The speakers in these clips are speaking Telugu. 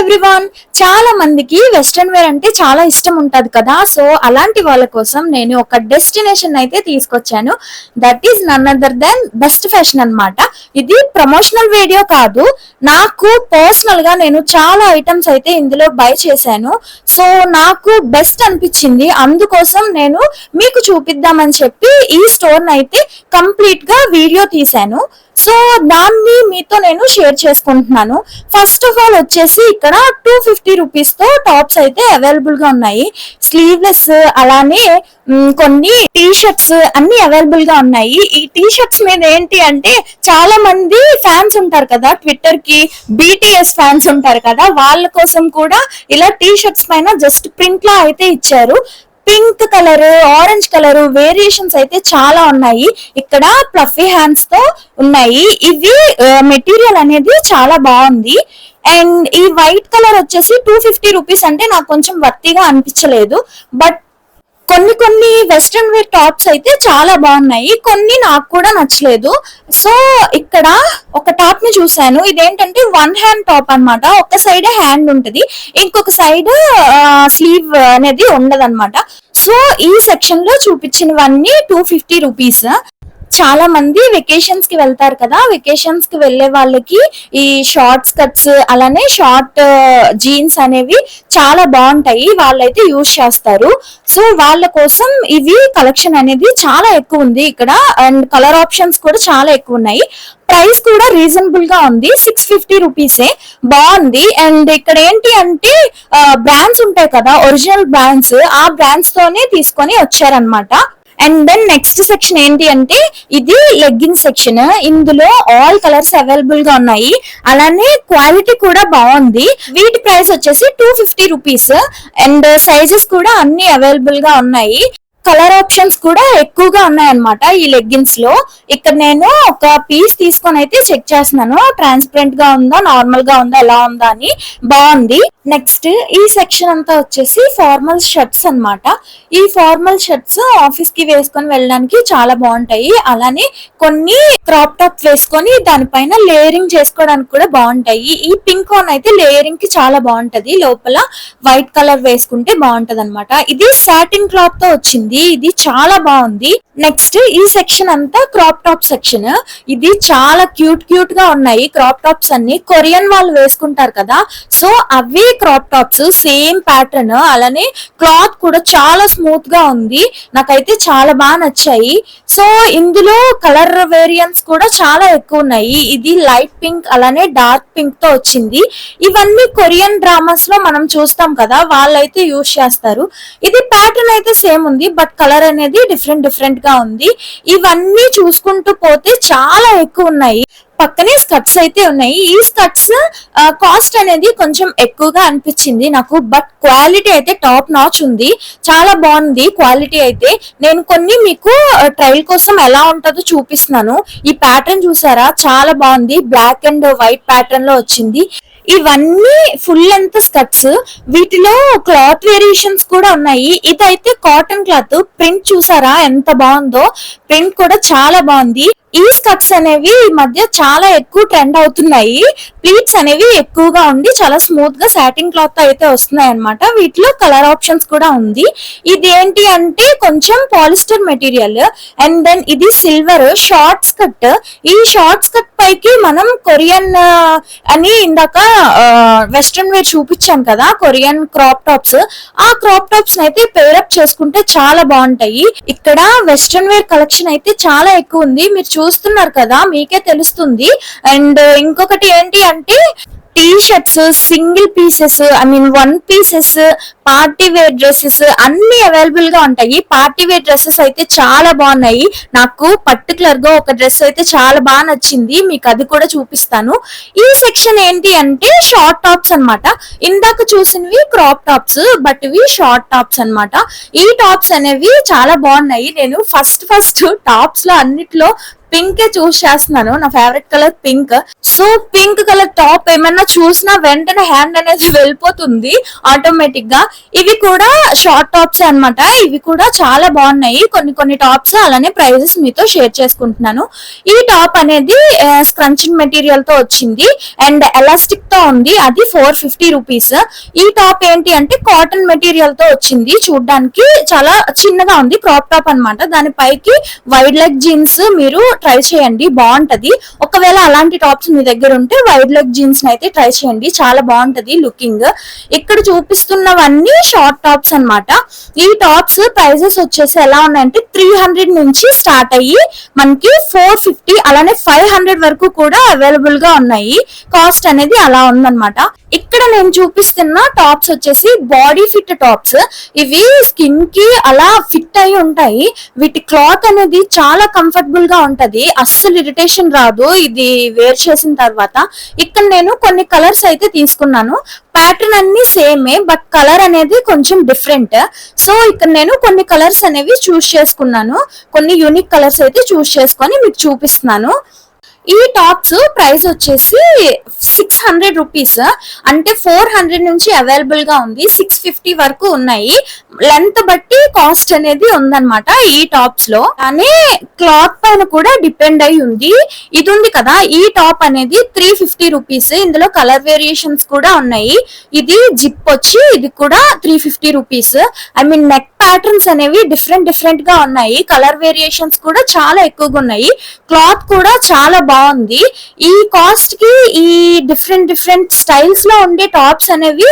ఎవ్రీవన్, చాలా మందికి వెస్ట్రన్ వేర్ అంటే చాలా ఇష్టం ఉంటది కదా. సో అలాంటి వాళ్ళ కోసం నేను ఒక డెస్టినేషన్ అయితే తీసుకొచ్చాను. That is none other than Best Fashion అన్నమాట. ఇది ప్రమోషనల్ వీడియో కాదు, నాకు పర్సనల్ గా నేను చాలా ఐటమ్స్ అయితే ఇందులో బై చేశాను. సో నాకు బెస్ట్ అనిపించింది, అందుకోసం నేను మీకు చూపిద్దామని చెప్పి ఈ స్టోర్ అయితే కంప్లీట్ గా వీడియో తీశాను. సో దాన్ని మీతో నేను షేర్ చేసుకుంటున్నాను. ఫస్ట్ ఆఫ్ ఆల్ వచ్చేసి ఇక్కడ 250 రూపీస్ తో టాప్స్ అయితే అవైలబుల్ గా ఉన్నాయి. స్లీవ్లెస్, అలానే కొన్ని టీ షర్ట్స్ అన్ని అవైలబుల్ గా ఉన్నాయి. ఈ టీ షర్ట్స్ మీద ఏంటి అంటే, చాలా మంది ఫ్యాన్స్ ఉంటారు కదా, ట్విట్టర్ కి BTS ఫ్యాన్స్ ఉంటారు కదా, వాళ్ళ కోసం కూడా ఇలా టీ షర్ట్స్ పైన జస్ట్ ప్రింట్ లా అయితే ఇచ్చారు. Pink colour, orange colour variations అయితే చాలా ఉన్నాయి. ఇక్కడ ప్లఫీ హ్యాండ్స్ తో ఉన్నాయి. ఇవి మెటీరియల్ అనేది చాలా బాగుంది. అండ్ ఈ వైట్ కలర్ వచ్చేసి 250 రూపీస్ అంటే నాకు కొంచెం వర్తిగా అనిపించలేదు. బట్ కొన్ని వెస్ట్రన్ వేర్ టాప్స్ అయితే చాలా బాగున్నాయి, కొన్ని నాకు కూడా నచ్చలేదు. సో ఇక్కడ ఒక టాప్ ని చూసాను. ఇదేంటంటే వన్ హ్యాండ్ టాప్ అన్నమాట. ఒక సైడ్ హ్యాండ్ ఉంటది, ఇంకొక సైడ్ స్లీవ్ అనేది ఉండదు అనమాట. సో ఈ సెక్షన్ లో చూపించినవన్నీ 250 రూపీస్. చాలా మంది వెకేషన్స్ కి వెళ్తారు కదా, వెకేషన్స్ కి వెళ్లే వాళ్ళకి ఈ షార్ట్ స్కర్ట్స్ అలానే షార్ట్ జీన్స్ అనేవి చాలా బాగుంటాయి, వాళ్ళైతే యూజ్ చేస్తారు. సో వాళ్ళ కోసం ఇవి కలెక్షన్ అనేది చాలా ఎక్కువ ఉంది ఇక్కడ. అండ్ కలర్ ఆప్షన్స్ కూడా చాలా ఎక్కువ ఉన్నాయి. ప్రైస్ కూడా రీజనబుల్ గా ఉంది, 650 రూపీసే. బాగుంది. అండ్ ఇక్కడ ఏంటి అంటే బ్రాండ్స్ ఉంటాయి కదా, ఒరిజినల్ బ్రాండ్స్, ఆ బ్రాండ్స్ తోనే తీసుకొని వచ్చారనమాట. అండ్ దెన్ నెక్స్ట్ సెక్షన్ ఏంటి అంటే, ఇది లెగ్గిన్ సెక్షన్. ఇందులో ఆల్ కలర్స్ అవైలబుల్ గా ఉన్నాయి, అలానే క్వాలిటీ కూడా బాగుంది. వీటి ప్రైస్ వచ్చేసి 250 రూపీస్. అండ్ సైజెస్ కూడా అన్ని అవైలబుల్ గా ఉన్నాయి. కలర్ ఆప్షన్స్ కూడా ఎక్కువగా ఉన్నాయన్నమాట ఈ లెగ్గిన్స్ లో. ఇక్కడ నేను ఒక పీస్ తీసుకొని అయితే చెక్ చేస్తున్నాను, ట్రాన్స్పరెంట్ గా ఉందా, నార్మల్ గా ఉందా, ఎలా ఉందా అని. బాగుంది. నెక్స్ట్ ఈ సెక్షన్ అంతా వచ్చేసి ఫార్మల్ షర్ట్స్ అన్నమాట. ఈ ఫార్మల్ షర్ట్స్ ఆఫీస్ కి వేసుకొని వెళ్ళడానికి చాలా బాగుంటాయి. అలానే కొన్ని క్రాప్ టాప్ వేసుకొని దానిపైన లేయరింగ్ చేసుకోవడానికి కూడా బాగుంటాయి. ఈ పింక్ వన్ అయితే లేయరింగ్ కి చాలా బాగుంటది, లోపల వైట్ కలర్ వేసుకుంటే బాగుంటది అనమాట. ఇది సాటిన్ క్లాత్ తో వచ్చింది, ఇది చాలా బాగుంది. నెక్స్ట్ ఈ సెక్షన్ అంతా క్రాప్ టాప్ సెక్షన్. ఇది చాలా క్యూట్ గా ఉన్నాయి క్రాప్ టాప్స్ అన్ని. కొరియన్ వాళ్ళు వేసుకుంటారు కదా, సో అవి క్రాప్ టాప్స్, సేమ్ ప్యాటర్న్. అలానే క్లాత్ కూడా చాలా స్మూత్ గా ఉంది, నాకైతే చాలా బాగా నచ్చాయి. సో ఇందులో కలర్ వేరియంట్స్ కూడా చాలా ఎక్కువ ఉన్నాయి. ఇది లైట్ పింక్ అలానే డార్క్ పింక్ తో వచ్చింది. ఇవన్నీ కొరియన్ డ్రామాస్ లో మనం చూస్తాం కదా, వాళ్ళైతే యూజ్ చేస్తారు. ఇది ప్యాటర్న్ అయితే సేమ్ ఉంది, బట్ కలర్ అనేది డిఫరెంట్ గా ఉంది. ఇవన్నీ చూసుకుంటూ పోతే చాలా ఎక్కువ ఉన్నాయి. పక్కనే స్కర్ట్స్ అయితే ఉన్నాయి. ఈ స్కర్ట్స్ కాస్ట్ అనేది కొంచెం ఎక్కువగా అనిపించింది నాకు, బట్ క్వాలిటీ అయితే టాప్ నాచ్ ఉంది, చాలా బాగుంది క్వాలిటీ అయితే. నేను కొన్ని మీకు ట్రయల్ కోసం ఎలా ఉంటుందో చూపిస్తున్నాను. ఈ ప్యాటర్న్ చూసారా, చాలా బాగుంది, బ్లాక్ అండ్ వైట్ ప్యాటర్న్ లో వచ్చింది. ఇవన్నీ ఫుల్ లెంత్ స్కర్ట్స్, వీటిలో క్లాత్ వేరియేషన్స్ కూడా ఉన్నాయి. ఇదైతే కాటన్ క్లాత్. ప్రింట్ చూసారా ఎంత బాగుందో, ప్రింట్ కూడా చాలా బాగుంది. ఈ స్కర్ట్స్ అనేవి ఈ మధ్య చాలా ఎక్కువ ట్రెండ్ అవుతున్నాయి. ప్లీట్స్ అనేవి ఎక్కువగా ఉండి చాలా స్మూత్ గా సాటిన్ క్లాత్ అయితే వస్తున్నాయి అనమాట. వీటిలో కలర్ ఆప్షన్స్ కూడా ఉంది. ఇది ఏంటి అంటే కొంచెం పాలిస్టర్ మెటీరియల్. అండ్ దెన్ ఇది సిల్వర్ షార్ట్ స్కర్ట్. ఈ షార్ట్ స్కర్ట్ పైకి మనం కొరియన్ అని ఇందాక వెస్ట్రన్ వేర్ చూపించాను కదా, కొరియన్ క్రాప్ టాప్స్, ఆ క్రాప్ టాప్స్ అయితే పేరప్ చేసుకుంటే చాలా బాగుంటాయి. ఇక్కడ వెస్ట్రన్ వేర్ కలెక్షన్ అయితే చాలా ఎక్కువ ఉంది, మీరు చూస్తున్నారు కదా, మీకే తెలుస్తుంది. అండ్ ఇంకొకటి ఏంటి అంటే T shirts, single pieces, I mean one pieces, party wear dresses అన్ని అవైలబుల్ గా ఉంటాయి. పార్టీ వేర్ డ్రెస్సెస్ అయితే చాలా బాగున్నాయి. నాకు పర్టికులర్ గా ఒక డ్రెస్ అయితే చాలా బాగా నచ్చింది, మీకు అది కూడా చూపిస్తాను. ఈ సెక్షన్ ఏంటి అంటే షార్ట్ టాప్స్ అన్నమాట. ఇందాక చూసినవి క్రాప్ టాప్స్, బట్ ఇవి షార్ట్ టాప్స్ అన్నమాట. ఈ టాప్స్ అనేవి చాలా బాగున్నాయి. నేను ఫస్ట్ టాప్స్ లో అన్నిట్లో పింక్ చూస్ చేస్తున్నాను. నా favourite colour pink. So pink colour top ఏమన్నా చూసినా వెంటనే హ్యాండ్ అనేది వెళ్ళిపోతుంది ఆటోమేటిక్ గా. ఇవి కూడా షార్ట్ టాప్స్ అన్నమాట. ఇవి కూడా చాలా బాగున్నాయి. కొన్ని టాప్స్ అలానే ప్రైజెస్ మీతో షేర్ చేసుకుంటున్నాను. ఈ టాప్ అనేది స్క్రంచింగ్ మెటీరియల్ తో వచ్చింది అండ్ ఎలాస్టిక్ తో ఉంది. అది 450 రూపీస్. ఈ టాప్ ఏంటి అంటే కాటన్ మెటీరియల్ తో వచ్చింది. చూడడానికి చాలా చిన్నగా ఉంది. క్రాప్ టాప్ అన్నమాట. దానిపైకి వైడ్ లెగ్ జీన్స్ మీరు ట్రై చేయండి, బాగుంటది. ఒకవేళ అలాంటి టాప్స్ మీ దగ్గర ఉంటే వైడ్ లెగ్ జీన్స్ అయితే ట్రై చేయండి, చాలా బాగుంటది లుకింగ్. ఇక్కడ చూపిస్తున్నవన్నీ షార్ట్ టాప్స్ అన్నమాట. ఈ టాప్స్ ప్రైజెస్ వచ్చేసి ఎలా ఉన్నాయంటే 300 నుంచి స్టార్ట్ అయ్యి మనకి 450 అలానే 500 వరకు కూడా అవైలబుల్ గా ఉన్నాయి. కాస్ట్ అనేది అలా ఉందన్నమాట. ఇక్కడ నేను చూపిస్తున్న టాప్స్ వచ్చేసి బాడీ ఫిట్ టాప్స్. ఇవి స్కిన్ కి అలా ఫిట్ అయి ఉంటాయి. వీటి క్లాత్ అనేది చాలా కంఫర్టబుల్ గా ఉంటది, అస్సలు ఇరిటేషన్ రాదు ఇది వేర్ చేసిన తర్వాత. ఇక్కడ నేను కొన్ని కలర్స్ అయితే తీసుకున్నాను. ప్యాటర్న్ అన్ని సేమే బట్ కలర్ అనేది కొంచెం డిఫరెంట్. సో ఇక్కడ నేను కొన్ని కలర్స్ అనేవి చూస్ చేసుకున్నాను. కొన్ని యూనిక్ కలర్స్ అయితే చూస్ చేసుకొని మీకు చూపిస్తున్నాను. ఈ టాప్స్ ప్రైస్ వచ్చేసి 600 రూపీస్. అంటే 400 నుంచి అవైలబుల్ గా ఉంది. 650 వరకు ఉన్నాయి. లెంత్ బట్టి కాస్ట్ అనేది ఉందన్నమాట ఈ టాప్స్ లో. కానీ క్లాత్ పైన కూడా డిపెండ్ అయి ఉంది. ఇది ఉంది కదా, ఈ టాప్ అనేది 350 రూపీస్. ఇందులో కలర్ వేరియేషన్స్ కూడా ఉన్నాయి. ఇది జిప్ వచ్చి ఇది కూడా 350 rupees. I mean neck patterns అనేవి డిఫరెంట్ గా ఉన్నాయి. కలర్ వేరియేషన్స్ కూడా చాలా ఎక్కువగా ఉన్నాయి. క్లాత్ కూడా చాలా బాగుంది. ఈ కాస్ట్ కి ఈ డిఫరెంట్ స్టైల్స్ లో ఉండే టాప్స్ అనేవి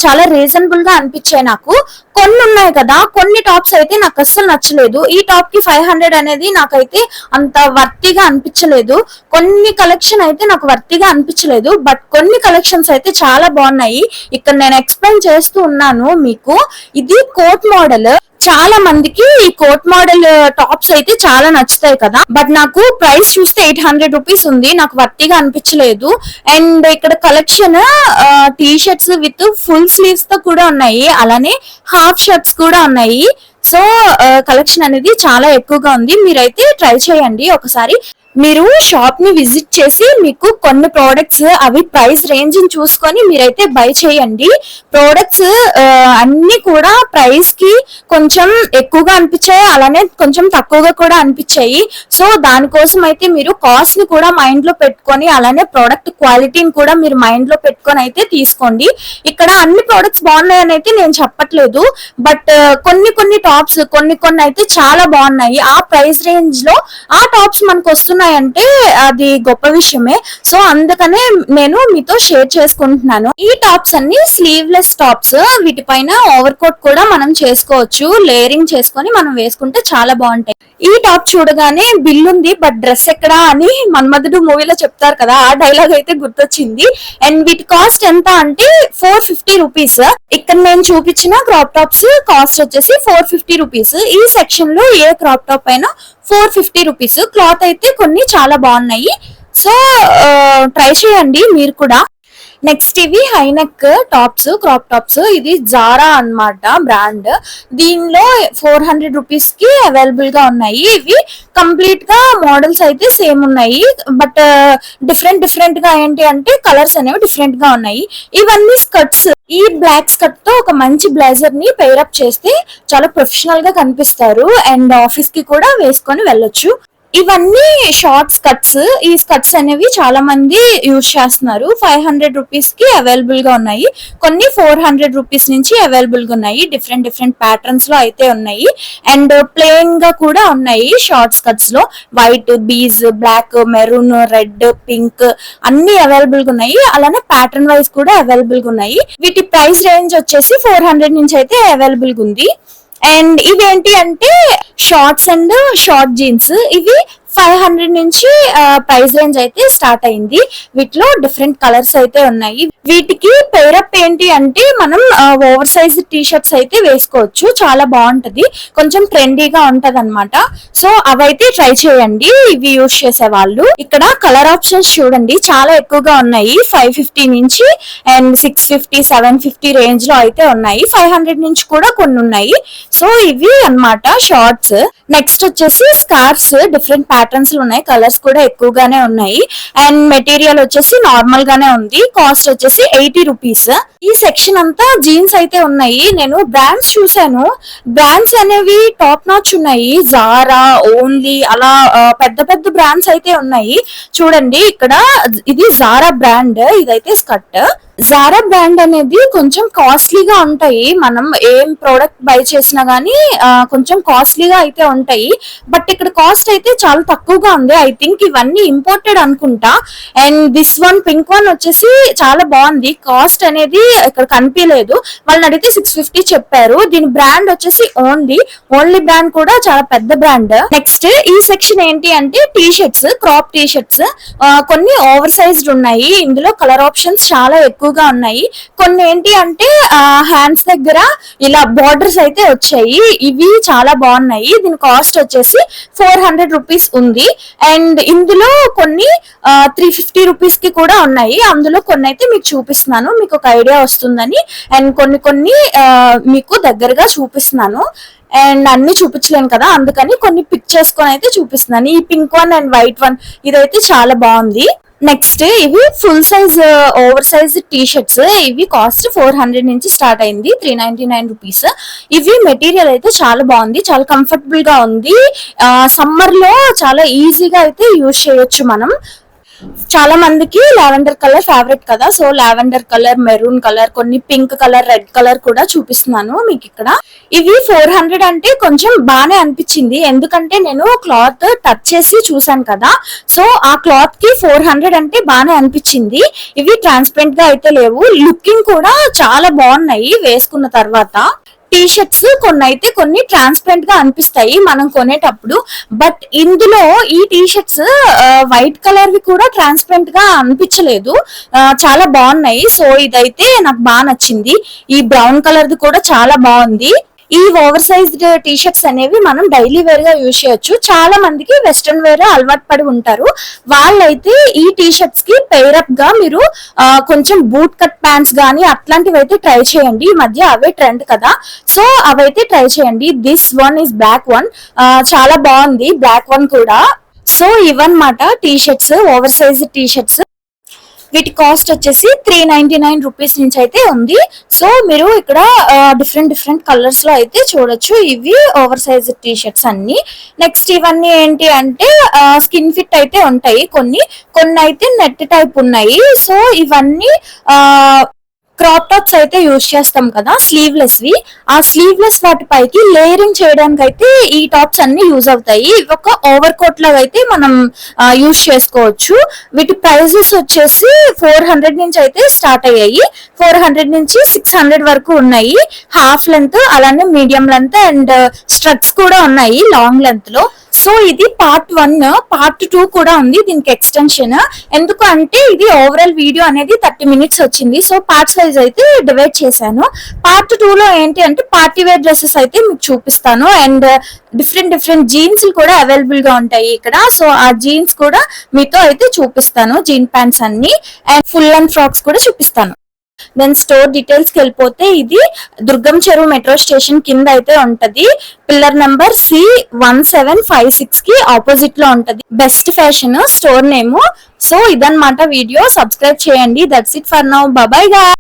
చాలా రీజనబుల్ గా అనిపించాయి నాకు. కొన్ని ఉన్నాయి కదా, కొన్ని టాప్స్ అయితే నాకు అస్సలు నచ్చలేదు. ఈ టాప్ కి 500 అనేది నాకైతే అంత వర్తిగా అనిపించలేదు. కొన్ని కలెక్షన్ అయితే నాకు వర్తిగా అనిపించలేదు బట్ కొన్ని కలెక్షన్స్ అయితే చాలా బాగున్నాయి. ఇక్కడ నేను ఎక్స్ప్లెయిన్ చేస్తూ ఉన్నాను మీకు. ఇది కోట్ మోడల్. చాలా మందికి ఈ కోట్ మోడల్ టాప్స్ అయితే చాలా నచ్చుతాయి కదా, బట్ నాకు ప్రైస్ చూస్తే 800 రూపీస్ ఉంది. నాకు వర్తిగా అనిపించలేదు. అండ్ ఇక్కడ collection T shirts with full sleeves తో కూడా ఉన్నాయి, అలానే హాఫ్ షర్ట్స్ కూడా ఉన్నాయి. సో కలెక్షన్ అనేది చాలా ఎక్కువగా ఉంది. మీరైతే ట్రై చేయండి ఒకసారి. మీరు షాప్ ని విజిట్ చేసి మీకు కొన్ని ప్రోడక్ట్స్ అవి ప్రైస్ రేంజ్ చూసుకొని మీరైతే బై చేయండి. ప్రోడక్ట్స్ అన్ని కూడా ప్రైస్ కి కొంచెం ఎక్కువగా అనిపించాయి, అలానే కొంచెం తక్కువగా కూడా అనిపించాయి. సో దానికోసం అయితే మీరు కాస్ట్ ని కూడా మైండ్ లో పెట్టుకొని అలానే ప్రోడక్ట్ క్వాలిటీని కూడా మీరు మైండ్ లో పెట్టుకొని అయితే తీసుకోండి. ఇక్కడ అన్ని ప్రోడక్ట్స్ బాగున్నాయని అయితే నేను చెప్పట్లేదు, బట్ కొన్ని టాప్స్ కొన్ని అయితే చాలా బాగున్నాయి. ఆ ప్రైస్ రేంజ్ లో ఆ టాప్స్ మనకు వస్తున్నాయి అంటే అది గొప్ప విషయమే. సో అందుకనే నేను మీతో షేర్ చేసుకుంటున్నాను. ఈ టాప్స్ అన్ని స్లీవ్లెస్ టాప్స్. వీటిపైన ఓవర్ కోట్ కూడా మనం చేసుకోవచ్చు. లేయరింగ్ చేసుకొని మనం వేసుకుంటే చాలా బాగుంటాయి. ఈ టాప్ చూడగానే బిల్ ఉంది బట్ డ్రెస్ ఎక్కడా అని మన్మధుడు మూవీలో చెప్తారు కదా, ఆ డైలాగ్ అయితే గుర్తొచ్చింది. అండ్ వీటి కాస్ట్ ఎంత అంటే 450 రూపీస్. ఇక్కడ నేను చూపించిన క్రాప్ టాప్స్ కాస్ట్ వచ్చేసి 450 రూపీస్. ఈ సెక్షన్ లో ఏ క్రాప్ టాప్ అయినా 450 రూపీస్. క్లాత్ అయితే కొన్ని చాలా బాగున్నాయి. సో ట్రై చేయండి మీరు కూడా. నెక్స్ట్ ఇవి హైనెక్ టాప్స్, క్రాప్ టాప్స్. ఇది జారా అన్నమాట బ్రాండ్. దీనిలో 400 రూపీస్ కి అవైలబుల్ గా ఉన్నాయి. ఇవి కంప్లీట్ గా మోడల్స్ అయితే సేమ్ ఉన్నాయి బట్ డిఫరెంట్ గా ఏంటి అంటే కలర్స్ అనేవి డిఫరెంట్ గా ఉన్నాయి. ఇవన్నీ స్కర్ట్స్. ఈ బ్లాక్ స్కర్ట్ తో ఒక మంచి బ్లేజర్ ని పేరప్ చేస్తే చాలా ప్రొఫెషనల్ గా కనిపిస్తారు అండ్ ఆఫీస్ కి కూడా వేసుకొని వెళ్ళొచ్చు. ఇవన్నీ షార్ట్ స్కర్ట్స్. ఈ స్కర్ట్స్ అనేవి చాలా మంది యూజ్ చేస్తున్నారు. 500 రూపీస్ కి అవైలబుల్ గా ఉన్నాయి. కొన్ని 400 రూపీస్ నుంచి అవైలబుల్ గా ఉన్నాయి. డిఫరెంట్ ప్యాటర్న్స్ లో అయితే ఉన్నాయి అండ్ ప్లెయిన్ గా కూడా ఉన్నాయి. షార్ట్ స్కర్ట్స్ లో white, beige, black, maroon, red, pink అన్ని అవైలబుల్ గా ఉన్నాయి. అలానే ప్యాటర్న్ వైజ్ కూడా అవైలబుల్ గా ఉన్నాయి. వీటి ప్రైస్ రేంజ్ వచ్చేసి 400 నుంచి అయితే అవైలబుల్ గా ఉంది. అండ్ ఇవేంటి అంటే షార్ట్స్ అండ్ షార్ట్ జీన్స్. ఇవి 500 నుంచి ప్రైస్ రేంజ్ అయితే స్టార్ట్ అయింది. వీటిలో డిఫరెంట్ కలర్స్ అయితే ఉన్నాయి. వీటికి పేరప్ ఏంటి అంటే మనం ఓవర్ సైజ్ టీ షర్ట్స్ అయితే వేసుకోవచ్చు, చాలా బాగుంటది, కొంచెం ట్రెండీగా ఉంటది అనమాట. సో అవైతే ట్రై చేయండి ఇవి యూజ్ చేసే వాళ్ళు. ఇక్కడ కలర్ ఆప్షన్స్ చూడండి చాలా ఎక్కువగా ఉన్నాయి, 550 నుంచి అండ్ 650 750 రేంజ్ లో అయితే ఉన్నాయి, 500 నుంచి కూడా కొన్ని ఉన్నాయి. సో ఇవి అన్నమాట షార్ట్స్. నెక్స్ట్ వచ్చేసి స్కార్ఫ్స్, డిఫరెంట్ ప్యాటర్న్స్ లో ఉన్నాయి, కలర్స్ కూడా ఎక్కువగానే ఉన్నాయి అండ్ మెటీరియల్ వచ్చేసి నార్మల్ గానే ఉంది. కాస్ట్ వచ్చేసి 80 రూపీస్. ఈ సెక్షన్ అంతా జీన్స్ అయితే ఉన్నాయి. నేను బ్రాండ్స్ చూసాను, బ్రాండ్స్ అనేవి టాప్ నాచ్ ఉన్నాయి, జారా, ఓన్లీ అలా పెద్ద పెద్ద బ్రాండ్స్ అయితే ఉన్నాయి. చూడండి ఇక్కడ ఇది జారా బ్రాండ్, ఇదైతే స్కర్ట్. జారా బ్రాండ్ అనేది కొంచెం కాస్ట్లీగా ఉంటాయి, మనం ఏం ప్రోడక్ట్ బై చేసినా గానీ కొంచెం కాస్ట్లీగా అయితే ఉంటాయి. బట్ ఇక్కడ కాస్ట్ అయితే చాలా తక్కువగా ఉంది. ఐ థింక్ ఇవన్నీ ఇంపోర్టెడ్ అనుకుంటా. And this one pink one వచ్చేసి చాలా బాగుంది, కాస్ట్ అనేది ఇక్కడ కనిపించలేదు, వాళ్ళని అడిగితే 650 చెప్పారు. దీని బ్రాండ్ వచ్చేసి ఓన్లీ బ్రాండ్ కూడా చాలా పెద్ద బ్రాండ్. నెక్స్ట్ ఈ సెక్షన్ ఏంటి అంటే T shirts, crop T shirts, కొన్ని ఓవర్ సైజ్డ్ ఉన్నాయి. ఇందులో కలర్ ఆప్షన్స్ చాలా ఎక్కువగా ఉన్నాయి. కొన్ని ఏంటి అంటే హ్యాండ్స్ దగ్గర ఇలా బార్డర్స్ అయితే వచ్చాయి, ఇవి చాలా బాగున్నాయి. దీని కాస్ట్ వచ్చేసి 400 రూపీస్ ఉంది. అండ్ ఇందులో కొన్ని 350 రూపీస్ కి కూడా ఉన్నాయి. అందులో కొన్ని అయితే మీకు చూపిస్తున్నాను, మీకు ఒక ఐడియా వస్తుందని. అండ్ కొన్ని మీకు దగ్గరగా చూపిస్తున్నాను. అండ్ అన్ని చూపించలేను కదా, అందుకని కొన్ని పిక్ చేసుకొని అయితే చూపిస్తున్నాను. ఈ pink one and white one ఇదైతే చాలా బాగుంది. నెక్స్ట్ ఇవి full size over size T shirts, ఇవి కాస్ట్ 400 నుంచి స్టార్ట్ అయింది, 399 రూపీస్. ఇవి మెటీరియల్ అయితే చాలా బాగుంది, చాలా కంఫర్టబుల్ గా ఉంది. సమ్మర్ లో చాలా ఈజీగా అయితే యూజ్ చేయొచ్చు మనం. చాలా మందికి లావెండర్ కలర్ ఫేవరెట్ కదా, so lavender colour, maroon colour, కొన్ని పింక్ కలర్, రెడ్ కలర్ కూడా చూపిస్తున్నాను మీకు ఇక్కడ. ఇవి 400 అంటే కొంచెం బానే అనిపించింది, ఎందుకంటే నేను క్లాత్ టచ్ చేసి చూసాను కదా, సో ఆ క్లాత్ కి 400 అంటే బానే అనిపించింది. ఇవి ట్రాన్స్పరెంట్ గా అయితే లేవు, లుకింగ్ కూడా చాలా బాగున్నాయి వేసుకున్న తర్వాత. టీ షర్ట్స్ కొన్ని అయితే కొన్ని ట్రాన్స్పరెంట్ గా అనిపిస్తాయి మనం కొనేటప్పుడు, బట్ ఇందులో ఈ టీ షర్ట్స్ వైట్ కలర్ వి కూడా ట్రాన్స్పరెంట్ గా అనిపించలేదు, చాలా బాగున్నాయి. సో ఇదైతే నాకు బాగా నచ్చింది. ఈ బ్రౌన్ కలర్ ది కూడా చాలా బాగుంది. ఈ ఓవర్ సైజ్డ్ టీ షర్ట్స్ అనేవి మనం డైలీ వేర్ గా యూజ్ చేయొచ్చు. చాలా మందికి వెస్ట్రన్ వేర్ అలవాటు పడి ఉంటారు, వాళ్ళైతే ఈ టీ షర్ట్స్ కి పేరప్ గా మీరు కొంచెం బూట్ కట్ ప్యాంట్స్ గానీ అట్లాంటివి అయితే ట్రై చేయండి. ఈ మధ్య అవే ట్రెండ్ కదా, సో అవైతే ట్రై చేయండి. This one is black one, చాలా బాగుంది బ్లాక్ వన్ కూడా. సో ఇవన్నమాట T shirts, over size T shirts. వీటి కాస్ట్ వచ్చేసి 399 రూపీస్ నుంచి అయితే ఉంది. సో మీరు ఇక్కడ డిఫరెంట్ కలర్స్ లో అయితే చూడొచ్చు. ఇవి ఓవర్ సైజ్ టీ షర్ట్స్ అన్ని. నెక్స్ట్ ఇవన్నీ ఏంటి అంటే స్కిన్ ఫిట్ అయితే ఉంటాయి, కొన్ని అయితే నెట్ టైప్ ఉన్నాయి. సో ఇవన్నీ క్రాప్ టాప్స్ అయితే యూజ్ చేస్తాం కదా, స్లీవ్లెస్ వి, ఆ స్లీవ్లెస్ వాటిపైకి లేయరింగ్ చేయడానికి అయితే ఈ టాప్స్ అన్ని యూజ్ అవుతాయి. ఒక ఓవర్ కోట్ లాగా అయితే మనం యూజ్ చేసుకోవచ్చు. వీటి ప్రైజెస్ వచ్చేసి 400 నుంచి అయితే స్టార్ట్ అయ్యాయి, 400 నుంచి 600 వరకు ఉన్నాయి. హాఫ్ లెంత్, అలానే మీడియం లెంత్ అండ్ స్ట్రట్స్ కూడా ఉన్నాయి లాంగ్ లెంత్ లో. సో ఇది పార్ట్ 1, పార్ట్ 2 కూడా ఉంది దీనికి ఎక్స్టెన్షన్. ఎందుకు అంటే ఇది ఓవరాల్ వీడియో అనేది 30 మినిట్స్ వచ్చింది, సో పార్ట్ సైజ్ అయితే డివైడ్ చేశాను. పార్ట్ 2 లో ఏంటి అంటే పార్టీ వేర్ డ్రెస్సెస్ అయితే మీకు చూపిస్తాను. అండ్ డిఫరెంట్ జీన్స్ కూడా అవైలబుల్ గా ఉంటాయి ఇక్కడ, సో ఆ జీన్స్ కూడా మీతో అయితే చూపిస్తాను, జీన్ ప్యాంట్స్ అన్ని, అండ్ ఫుల్ అండ్ ఫ్రాక్స్ కూడా చూపిస్తాను. దెన్ స్టోర్ డీటెయిల్స్ కి వెళ్ళిపోతే ఇది దుర్గం చెరువు మెట్రో స్టేషన్ కింద అయితే ఉంటది, పిల్లర్ నెంబర్ C1756 కి ఆపోజిట్ లో ఉంటది. Best Fashion store name. So ఇదన్నమాట వీడియో, సబ్స్క్రైబ్ చేయండి. That's it for now, bye guys.